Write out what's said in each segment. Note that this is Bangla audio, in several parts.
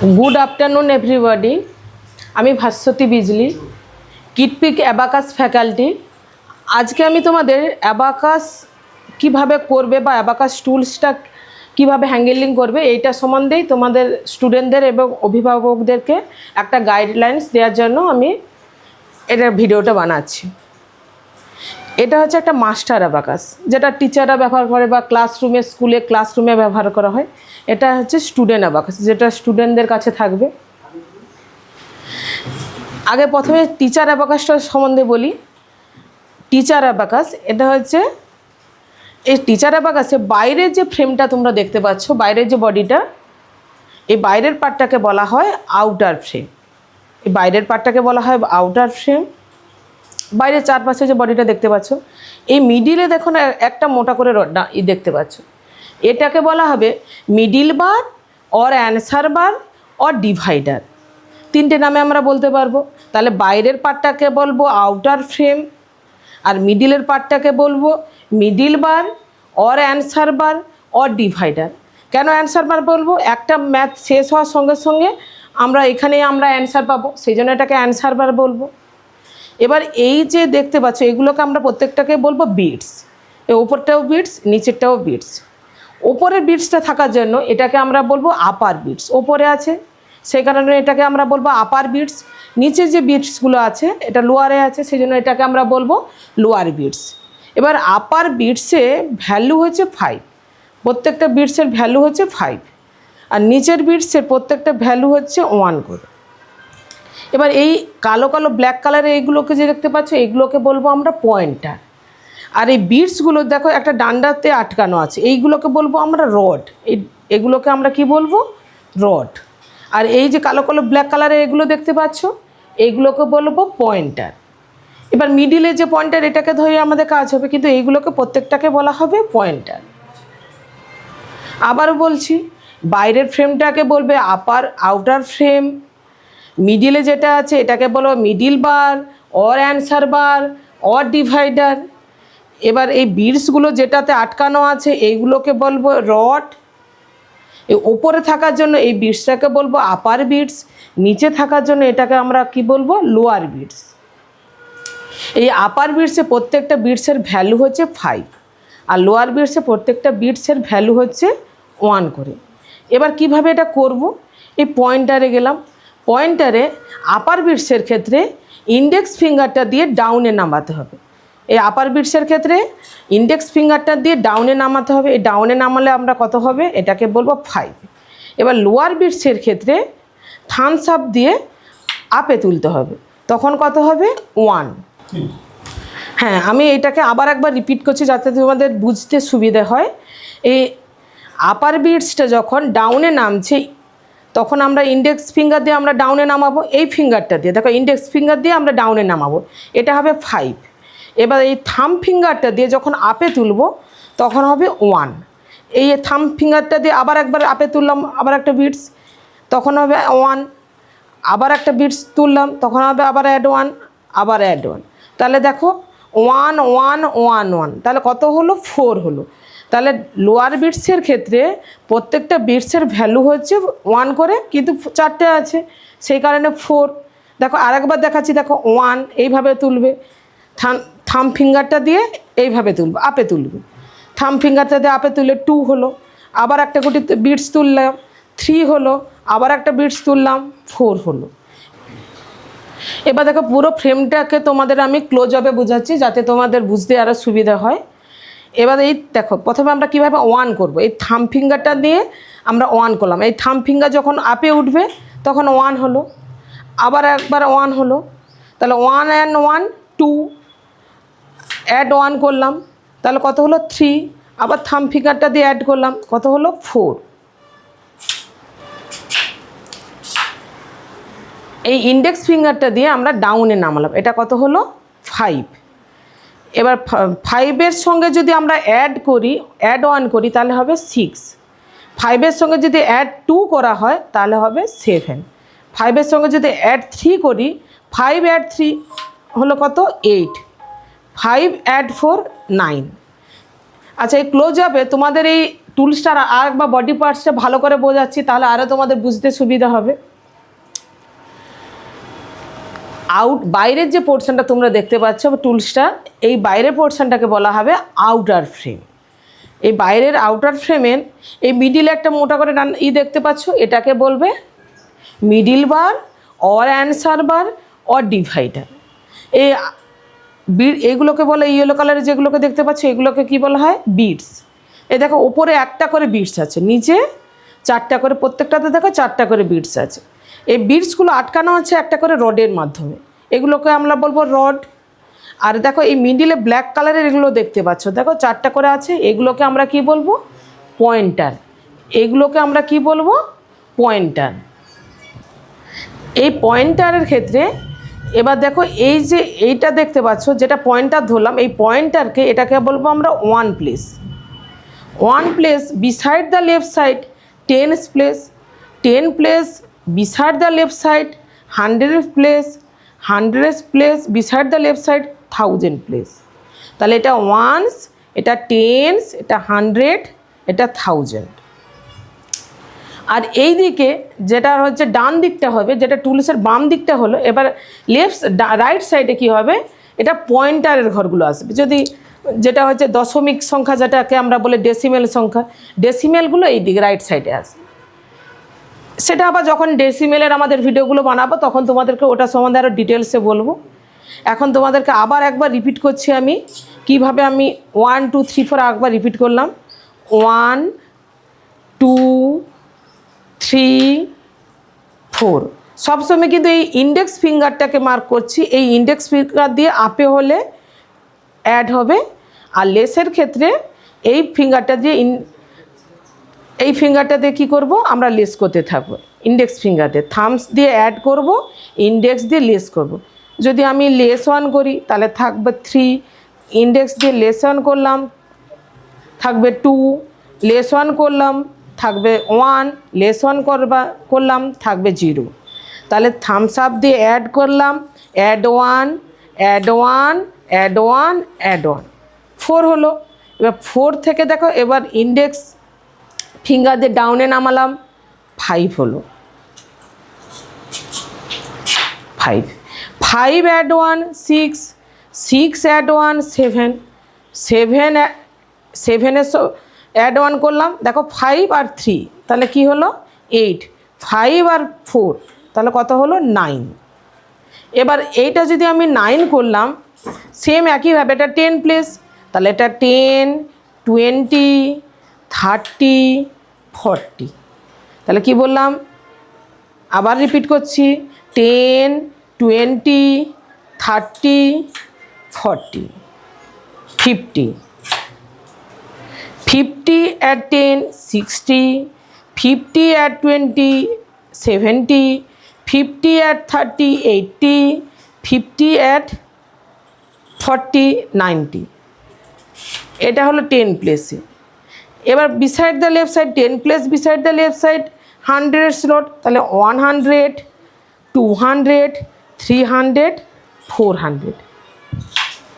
Good afternoon everybody. আমি ভাস্বতী বিজলি, কিডপিক অ্যাবাকাস ফ্যাকাল্টি। আজকে আমি তোমাদের অ্যাবাকাস কিভাবে করবে বা অ্যাবাকাস টুলসটা কিভাবে হ্যান্ডেলিং করবে এইটা সম্বন্ধেই তোমাদের স্টুডেন্টদের এবং অভিভাবকদেরকে একটা গাইডলাইন্স দেওয়ার জন্য আমি এটার ভিডিওটা বানাচ্ছি। এটা হচ্ছে একটা মাস্টার অ্যাবাকাস, যেটা টিচাররা ব্যবহার করে বা ক্লাসরুমে, স্কুলে ক্লাসরুমে ব্যবহার করা হয়। এটা হচ্ছে স্টুডেন্ট অ্যাবাকাস, যেটা স্টুডেন্টদের কাছে থাকবে। আগে প্রথমে টিচার অ্যাবাকাসটা সম্বন্ধে বলি। টিচার অ্যাবাকাস এটা হচ্ছে, এই টিচার অ্যাবাকাসে বাইরের যে ফ্রেমটা তোমরা দেখতে পাচ্ছ, বাইরের যে বডিটা, এই বাইরের পার্টটাকে বলা হয় আউটার ফ্রেম। এই বাইরের পার্টটাকে বলা হয় আউটার ফ্রেম। বাইরের চারপাশে যে বডিটা দেখতে পাচ্ছ, এই মিডিলে দেখো না একটা মোটা করে রড দেখতে পাচ্ছ, এটাকে বলা হবে middle bar or answer bar or divider. তিনটে নামে আমরা বলতে পারবো। তাহলে বাইরের পার্টটাকে বলবো আউটার ফ্রেম, আর মিডিলের পার্টটাকে বলবো middle bar or answer bar or divider. কেন অ্যানসার বার বলবো? একটা ম্যাথ শেষ হওয়ার সঙ্গে সঙ্গে আমরা এখানেই আমরা অ্যানসার পাবো, সেই জন্য এটাকে অ্যানসার বার বলবো। এবার এই যে দেখতে পাচ্ছ, এগুলোকে আমরা প্রত্যেকটাকে বলবো বিটস। এই ওপরটাও বিটস, নিচেরটাও বিটস। ওপরের বিটসটা থাকার জন্য এটাকে আমরা বলবো আপার বিটস। ওপরে আছে সেই কারণে এটাকে আমরা বলবো আপার বিটস। নিচে যে বিটসগুলো আছে এটা লোয়ারে আছে, সেই জন্য এটাকে আমরা বলবো লোয়ার বিটস। এবার আপার বিটসে ভ্যালু হচ্ছে 5, প্রত্যেকটা বিটসের ভ্যালু হচ্ছে 5, আর নিচের বিটসের প্রত্যেকটা ভ্যালু হচ্ছে 1 করে। এবার এই কালো কালো ব্ল্যাক কালারের এইগুলোকে যে দেখতে পাচ্ছ, এইগুলোকে বলবো আমরা পয়েন্টার। আর এই বিটসগুলো দেখো একটা ডান্ডাতে আটকানো আছে, এইগুলোকে বলবো আমরা রড। এগুলোকে আমরা কি বলবো? রড। আর এই যে কালো কালো ব্ল্যাক কালারের এগুলো দেখতে পাচ্ছ, এইগুলোকে বলবো পয়েন্টার। এবার মিডিলে যে পয়েন্টার, এটাকে ধরে আমাদের কাজ হবে, কিন্তু এইগুলোকে প্রত্যেকটাকে বলা হবে পয়েন্টার। আবার বলছি, বাইরের ফ্রেমটাকে বলবে আপার আউটার ফ্রেম, মিডিলে যেটা আছে এটাকে বলো middle bar or answer bar or divider. এবার এই বিটসগুলো যেটাতে আটকানো আছে এইগুলোকে বলবো রড। এই ওপরে থাকার জন্য এই বিটসটাকে বলবো আপার বিটস, নিচে থাকার জন্য এটাকে আমরা কি বলবো? Lower bits. এই আপার বিটসে প্রত্যেকটা বিটসের ভ্যালু হচ্ছে 5, আর লোয়ার বিটসে প্রত্যেকটা বিটসের ভ্যালু হচ্ছে 1 করে। এবার কিভাবে এটা করব? এই পয়েন্টারে গেলাম। পয়েন্টারে আপার বিটসের ক্ষেত্রে ইন্ডেক্স ফিঙ্গারটা দিয়ে ডাউনে নামাতে হবে। এই আপার বিটসের ক্ষেত্রে ইন্ডেক্স ফিঙ্গারটা দিয়ে ডাউনে নামাতে হবে। এই ডাউনে নামালে আমরা কত হবে? এটাকে বলবো 5। এবার লোয়ার বিটসের ক্ষেত্রে থামস আপ দিয়ে আপে তুলতে হবে, তখন কত হবে? 1। হ্যাঁ, আমি এটাকে আবার একবার রিপিট করছি যাতে তোমাদের বুঝতে সুবিধে হয়। এই আপার বিটসটা যখন ডাউনে নামছে, তখন আমরা ইন্ডেক্স ফিঙ্গার দিয়ে আমরা ডাউনে নামাবো। এই ফিঙ্গারটা দিয়ে দেখো, ইন্ডেক্স ফিঙ্গার দিয়ে আমরা ডাউনে নামাবো, এটা হবে 5। এবার এই থাম ফিঙ্গারটা দিয়ে যখন আপে তুলবো তখন হবে 1। এই থাম ফিঙ্গারটা দিয়ে আবার একবার আপে তুললাম, আবার একটা বিটস, তখন হবে 1। আবার একটা বিটস তুললাম, তখন হবে আবার অ্যাড 1, আবার অ্যাড 1। তাহলে দেখো 1 1 1 1, তাহলে কত হলো? 4 হলো। তাহলে লোয়ার বিটসের ক্ষেত্রে প্রত্যেকটা বিটসের ভ্যালু হচ্ছে 1 করে, কিন্তু 4টে আছে সেই কারণে 4। দেখো আরেকবার দেখাচ্ছি, দেখো 1 এইভাবে তুলবে, থাম ফিঙ্গারটা দিয়ে এইভাবে তুলবে, আপে তুলবে। থাম ফিঙ্গারটা দিয়ে আপে তুললে 2 হলো। আবার একটা গুটি বিটস তুললাম, 3 হলো। আবার একটা বিটস তুললাম, 4 হলো। এবার দেখো পুরো ফ্রেমটাকে তোমাদের আমি ক্লোজ আপে বোঝাচ্ছি যাতে তোমাদের বুঝতে আরও সুবিধা হয়। এবার এই দেখো প্রথমে আমরা কিভাবে 1 করব। এই থাম ফিঙ্গারটা দিয়ে আমরা 1 করলাম। এই থাম ফিঙ্গার যখন আপে উঠবে তখন 1 হলো, আবার একবার 1 হলো। তাহলে 1 and 1 2, অ্যাড 1 করলাম, তাহলে কত হলো? 3। আবার থাম ফিঙ্গারটা দিয়ে অ্যাড করলাম, কত হলো? 4। এই ইন্ডেক্স ফিঙ্গারটা দিয়ে আমরা ডাউনে নামালাম, এটা কত হলো? 5। এবার 5-এর সঙ্গে যদি আমরা অ্যাড 1 করি তাহলে হবে 6। 5-এর সঙ্গে যদি অ্যাড 2 করা হয় তাহলে হবে 7। 5-এর সঙ্গে যদি অ্যাড 3 করি, 5 অ্যাড 3 হলো কত? 8। 5 অ্যাড 4 9। আচ্ছা, এই ক্লোজ আপে তোমাদের এই টুলসটার আর একবার বডি পার্টসটা ভালো করে বোঝাচ্ছি, তাহলে আরও তোমাদের বুঝতে সুবিধা হবে। বাইরের যে পোর্শনটা তোমরা দেখতে পাচ্ছ টুলসটা, এই বাইরের পোর্শনটাকে বলা হবে আউটার ফ্রেম। এই বাইরের আউটার ফ্রেমের এই মিডিলে একটা মোটা করে দেখতে পাচ্ছ, এটাকে বলবে middle bar or answer bar or divider. এইগুলোকে বলে ইয়েলো কালারের যেগুলোকে দেখতে পাচ্ছ এগুলোকে কি বলা হয়? বিটস। এই দেখো ওপরে একটা করে বিটস আছে, নিচে 4টা করে, প্রত্যেকটাতে দেখো 4টা করে বিটস আছে। এই বিটসগুলো আটকানো আছে একটা করে রডের মাধ্যমে, এগুলোকে আমরা বলবো রড। আর দেখো এই মিডিলে ব্ল্যাক কালারের এগুলো দেখতে পাচ্ছ, দেখো 4টা করে আছে, এগুলোকে আমরা কি বলবো? পয়েন্টার। এগুলোকে আমরা কি বলবো? পয়েন্টার। এই পয়েন্টারের ক্ষেত্রে এবার দেখো এই যে এইটা দেখতে পাচ্ছ যেটা পয়েন্টার ধরলাম, এই পয়েন্টারকে এটাকে বলবো আমরা one place. One place beside the left side, 10 place, 10 place beside the left side, 100 place, 100 place beside the left side, 1000 place. তাহলে এটা ওয়ান্স, এটা টেন্স, এটা 100, এটা 1000। আর এই দিকে যেটা হচ্ছে ডান দিকটা হবে, যেটা টুলসের বাম দিকটা হলো, এবার রাইট সাইডে কি হবে? এটা পয়েন্টারের ঘরগুলো আসবে। যদি যেটা হচ্ছে দশমিক সংখ্যা, যেটাকে আমরা বলি ডেসিমেল সংখ্যা, ডেসিমেলগুলো এই দিকে রাইট সাইডে আসবে। সেটা আবার যখন ডেসিমেলের আমাদের ভিডিওগুলো বানাবো তখন তোমাদেরকে ওটা সম্বন্ধে আরও ডিটেলসে বলবো। এখন তোমাদেরকে আবার একবার রিপিট করছি আমি, কিভাবে আমি 1 2 3 4 একবার রিপিট করলাম। 1 2 3 4। সবসময় কিন্তু এই ইন্ডেক্স ফিঙ্গারটাকে মার্ক করছি, এই ইন্ডেক্স ফিঙ্গার দিয়ে আপে হলে অ্যাড হবে, আর লেসের ক্ষেত্রে এই ফিঙ্গারটা দিয়ে এই ফিঙ্গারটা দিয়ে কী করবো? আমরা লেস করতে থাকবো। ইন্ডেক্স ফিঙ্গার দিয়ে থামস দিয়ে অ্যাড করব, ইন্ডেক্স দিয়ে লেস করব। যদি আমি লেস 1 করি তাহলে থাকবে 3, ইন্ডেক্স দিয়ে লেস 1 করলাম থাকবে 2, লেস 1 করলাম থাকবে 1, লেস 1 করলাম থাকবে 0। তাহলে থামস আপ দিয়ে অ্যাড করলাম, অ্যাড 1, অ্যাড 1, অ্যাড 1, অ্যাড 1, 4 হলো। এবার 4 থেকে দেখো এবার ইন্ডেক্স ফিঙ্গার দিয়ে ডাউনে নামালাম, 5 হলো। 5 অ্যাড 1 6, 6 অ্যাড 1 7, 7 অ্যাড 1 করলাম, দেখো 5 আর 3 তাহলে কি হলো? 8, 5 আর 4 তাহলে কত হলো? 9। এবার এইটা যদি আমি 9 করলাম, সেম একইভাবে এটা 10 প্লেস, তাহলে এটা 10 20 30 40। তাহলে কি বললাম? আবার রিপিট করছি, 10 20 30 40 50, 50 at 10 60, 50 at 20 70, 50 at 30 80, 50 at 40 90। এটা হলো 10 প্লেসে। এবার beside the left side, 10 place beside the left side 100 slot, তাহলে 100 200 300 400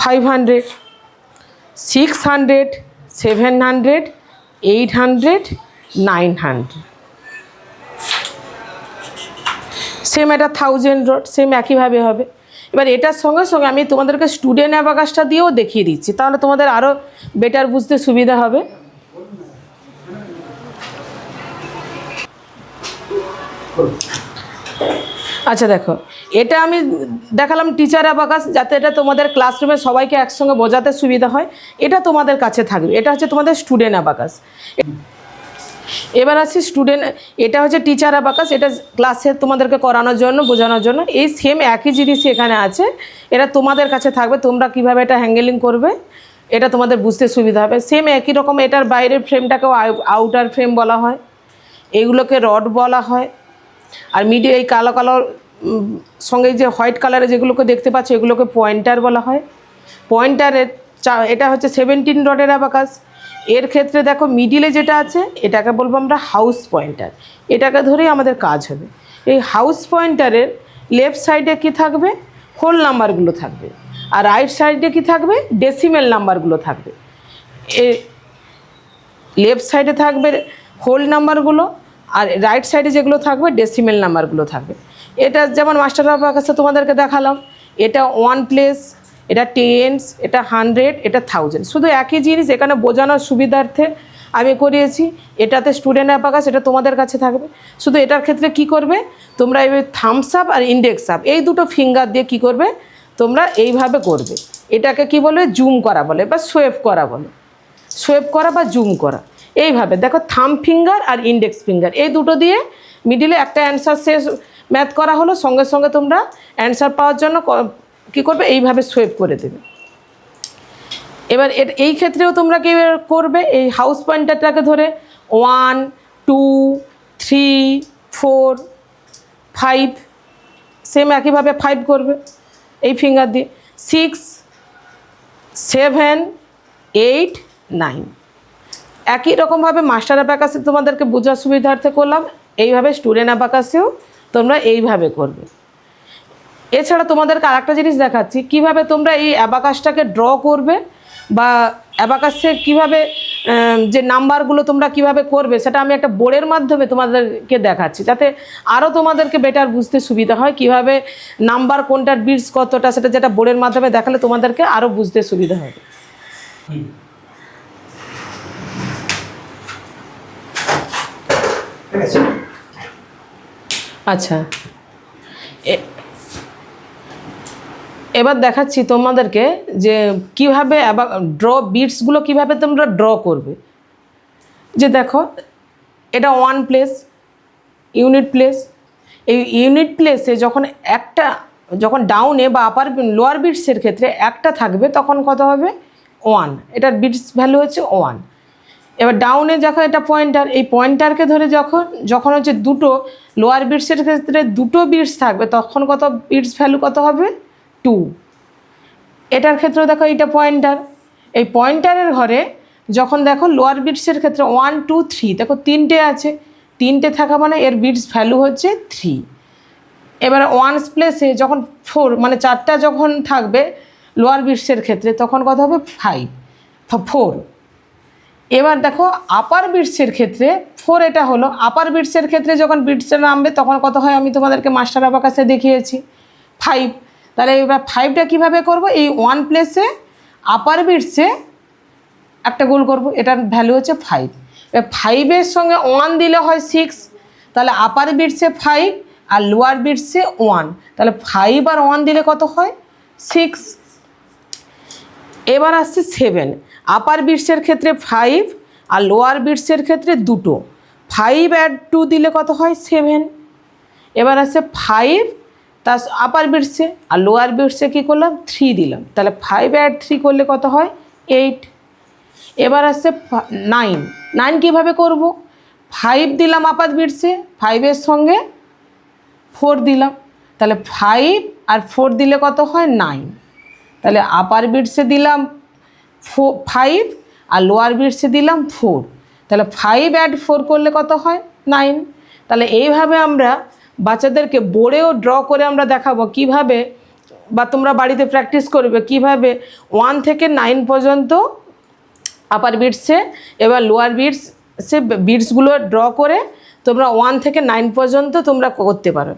500 600 700 800 900। সেম এটা 1000 রড, সেম একইভাবে হবে। এবার এটার সঙ্গে সঙ্গে আমি তোমাদেরকে স্টুডেন্ট অ্যাবাকাসটা দিয়েও দেখিয়ে দিচ্ছি, তাহলে তোমাদের আরও বেটার বুঝতে সুবিধা হবে। আচ্ছা দেখো, এটা আমি দেখালাম টিচার অ্যাবাকাস, যাতে এটা তোমাদের ক্লাসরুমে সবাইকে একসঙ্গে বোঝাতে সুবিধা হয়। এটা তোমাদের কাছে থাকবে, এটা হচ্ছে তোমাদের স্টুডেন্ট অ্যাবাকাস। এবার আসছি স্টুডেন্ট, এটা হচ্ছে টিচার অ্যাবাকাস, এটা ক্লাসে তোমাদেরকে করানোর জন্য, বোঝানোর জন্য। এই সেম একই জিনিসই এখানে আছে, এটা তোমাদের কাছে থাকবে, তোমরা কিভাবে এটা হ্যান্ডেলিং করবে এটা তোমাদের বুঝতে সুবিধা হবে। সেম একই রকম, এটার বাইরের ফ্রেমটাকেও আউটার ফ্রেম বলা হয়, এইগুলোকে রড বলা হয়। আর মিডিয়া এই কালো কালো সঙ্গে যে হোয়াইট কালারে যেগুলোকে দেখতে পাচ্ছ এগুলোকে পয়েন্টার বলা হয়। পয়েন্টারের এটা হচ্ছে 17 রডের অ্যাবাকাস। এর ক্ষেত্রে দেখো মিডিলে যেটা আছে এটাকে বলবো আমরা হাউস পয়েন্টার, এটাকে ধরেই আমাদের কাজ হবে। এই হাউস পয়েন্টারের লেফট সাইডে কি থাকবে? হোল নাম্বারগুলো থাকবে, আর রাইট সাইডে কি থাকবে? ডেসিমেল নাম্বারগুলো থাকবে। লেফট সাইডে থাকবে হোল নাম্বারগুলো, আর রাইট সাইডে যেগুলো থাকবে ডেসিমেল নাম্বারগুলো থাকবে। এটা যেমন মাস্টার আবাকাসে তোমাদেরকে দেখালাম, এটা 1 প্লেস, এটা টেন্স, এটা 100, এটা 1000, শুধু একই জিনিস, এখানে বোঝানোর সুবিধার্থে আমি করিয়েছি। এটাতে স্টুডেন্ট অ্যাবাকাস, এটা তোমাদের কাছে থাকবে। শুধু এটার ক্ষেত্রে কি করবে তোমরা, এই থামস আপ আর ইন্ডেক্স আপ এই দুটো ফিঙ্গার দিয়ে কি করবে তোমরা এইভাবে করবে। এটাকে কি বলে, জুম করা বলে বা সোয়েপ করা বলে, সোয়েপ করা বা জুম করা। এইভাবে দেখো, থাম ফিঙ্গার আর ইন্ডেক্স ফিঙ্গার এই দুটো দিয়ে মিডিলে একটা অ্যান্সার শেষ ম্যাথ করা হলো, সঙ্গে সঙ্গে তোমরা অ্যান্সার পাওয়ার জন্য কী করবে, এইভাবে সোয়েপ করে দেবে। এবার এই ক্ষেত্রেও তোমরা কী করবে, এই হাউস পয়েন্টারটাকে ধরে 1 2 3 4 5, সেম একইভাবে 5 করবে এই ফিঙ্গার দিয়ে, 6 7 8 9। একই রকমভাবে মাস্টার অ্যাবাকাসে তোমাদেরকে বোঝার সুবিধার্থে করলাম, এইভাবে স্টুডেন্ট অ্যাবাকাসেও তোমরা এইভাবে করবে। এছাড়া তোমাদেরকে আরেকটা জিনিস দেখাচ্ছি, কিভাবে তোমরা এই অ্যাবাকাসটাকে ড্র করবে বা অ্যাবাকাসে কিভাবে যে নাম্বারগুলো তোমরা কিভাবে করবে, সেটা আমি একটা বোর্ডের মাধ্যমে তোমাদেরকে দেখাচ্ছি, যাতে আরও তোমাদেরকে বেটার বুঝতে সুবিধা হয় কিভাবে নাম্বার কোনটার বিটস কতটা, সেটা যেটা বোর্ডের মাধ্যমে দেখালে তোমাদেরকে আরও বুঝতে সুবিধা হবে। আচ্ছা, এবার দেখাচ্ছি তোমাদেরকে যে কীভাবে ড্র বিটসগুলো কীভাবে তোমরা ড্র করবে। যে দেখো, এটা 1 প্লেস, ইউনিট প্লেস। এই ইউনিট প্লেসে যখন ডাউনে বা আপার লোয়ার বিটসের ক্ষেত্রে একটা থাকবে তখন কত হবে, 1, এটার বিটস ভ্যালু হচ্ছে 1। এবার ডাউনে যখন এটা পয়েন্টার, এই পয়েন্টারকে ধরে যখন হচ্ছে দুটো লোয়ার বিটসের ক্ষেত্রে দুটো বিটস থাকবে তখন কত বিটস ভ্যালু কত হবে, 2। এটার ক্ষেত্রেও দেখো, এইটা পয়েন্টার, এই পয়েন্টারের ঘরে যখন দেখো লোয়ার বিটসের ক্ষেত্রে 1 2 3, দেখো 3টে আছে, 3টে থাকা মানে এর বিটস ভ্যালু হচ্ছে 3। এবার 1's প্লেসে যখন 4 মানে 4টা যখন থাকবে লোয়ার বিটসের ক্ষেত্রে তখন কত হবে, 4। এবার দেখো আপার বিটসের ক্ষেত্রে 4, এটা হলো আপার বিটসের ক্ষেত্রে যখন বিটসে নামবে তখন কত হয়, আমি তোমাদেরকে মাস্টার অ্যাবাকাসে দেখিয়েছি 5। তাহলে এবার 5টা কীভাবে করব, এই 1 প্লেসে আপার বিটসে একটা গোল করব, এটার ভ্যালু হচ্ছে 5। এবার 5-এর সঙ্গে 1 দিলে হয় 6, তাহলে আপার বিটসে 5 আর লোয়ার বিটসে 1, তাহলে 5 আর 1 দিলে কত হয়, 6। এবার আসছে 7, আপার বিটসের ক্ষেত্রে 5 আর লোয়ার বিটসের ক্ষেত্রে 2, 5 অ্যাড 2 দিলে কত হয়, 7। এবার আসছে 5 তার আপার বিটসে আর লোয়ার বিটসে কী করলাম, 3 দিলাম, তাহলে 5 অ্যাড 3 করলে কত হয়, 8। এবার আসছে 9 কীভাবে করব, 5 দিলাম আপার বিটসে, 5-এর সঙ্গে 4 দিলাম, তাহলে 5 আর 4 দিলে কত হয়, 9। তাহলে আপার বিটসে দিলাম 5 আর লোয়ার বিটসে দিলাম 4, তাহলে 5 অ্যাড 4 করলে কত হয়, 9। তাহলে এইভাবে আমরা বাচ্চাদেরকে বোর্ডেও ড্র করে আমরা দেখাবো কিভাবে, বা তোমরা বাড়িতে প্র্যাকটিস করবে কিভাবে 1 থেকে 9 পর্যন্ত আপার বিটসে এবার লোয়ার বিটসে বিটসগুলো ড্র করে তোমরা 1 থেকে 9 পর্যন্ত তোমরা করতে পারো।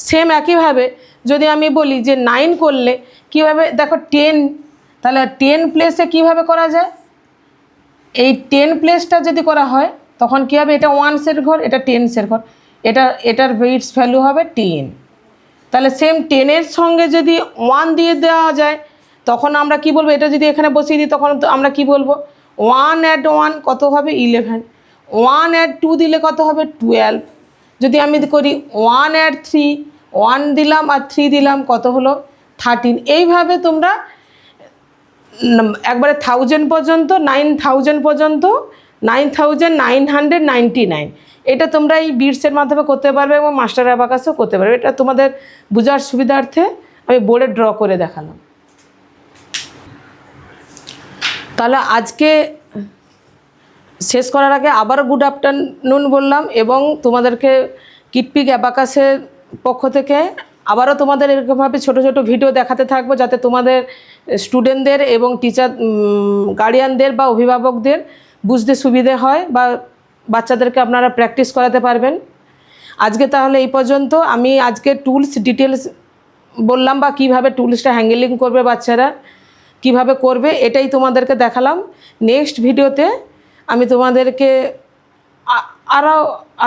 সেম একইভাবে যদি আমি বলি যে 9 করলে কীভাবে, দেখো 10, তাহলে 10 প্লেসে কীভাবে করা যায়, এই 10 প্লেসটা যদি করা হয় তখন কী হবে, এটা 1's ঘর, এটা 10's ঘর, এটার বিটস ভ্যালু হবে 10। তাহলে সেম 10-এর সঙ্গে যদি 1 দিয়ে দেওয়া যায় তখন আমরা কি বলবো, এটা যদি এখানে বসিয়ে দিই তখন আমরা কি বলবো, 1 অ্যাড 1 কত হবে, 11। 1 অ্যাড 2 দিলে কত হবে, 12। যদি আমি করি 1 অ্যাড 3, 1 দিলাম আর 3 দিলাম কত হলো, 13। এইভাবে তোমরা একবারে 1000 পর্যন্ত, 9000 পর্যন্ত, 9999, এটা তোমরা এই বিটসের মাধ্যমে করতে পারবে এবং মাস্টার অ্যাবাকাসও করতে পারবে। এটা তোমাদের বোঝার সুবিধার্থে আমি বোর্ডে ড্র করে দেখালাম। তাহলে আজকে শেষ করার আগে আবার গুড আফটারনুন বললাম, এবং তোমাদেরকে কিডপিক অ্যাবাকাসের পক্ষ থেকে আবারও তোমাদের এরকমভাবে ছোটো ছোটো ভিডিও দেখাতে থাকবো, যাতে তোমাদের স্টুডেন্টদের এবং টিচার গার্ডিয়ানদের বা অভিভাবকদের বুঝতে সুবিধে হয় বা বাচ্চাদেরকে আপনারা প্র্যাকটিস করাতে পারবেন। আজকে তাহলে এই পর্যন্ত। আমি আজকে টুলস ডিটেলস বললাম, বা কিভাবে টুলসটা হ্যান্ডেলিং করবে বাচ্চারা, কিভাবে করবে, এটাই তোমাদেরকে দেখালাম। নেক্সট ভিডিওতে আমি তোমাদেরকে আরও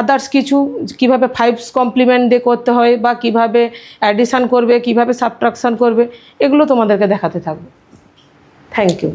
আদার্স কিছু, কিভাবে 5's কমপ্লিমেন্ট দিয়ে করতে হয় বা কিভাবে অ্যাডিশান করবে, কিভাবে সাবট্রাকশান করবে, এগুলো তোমাদেরকে দেখাতে থাকবো। Thank you.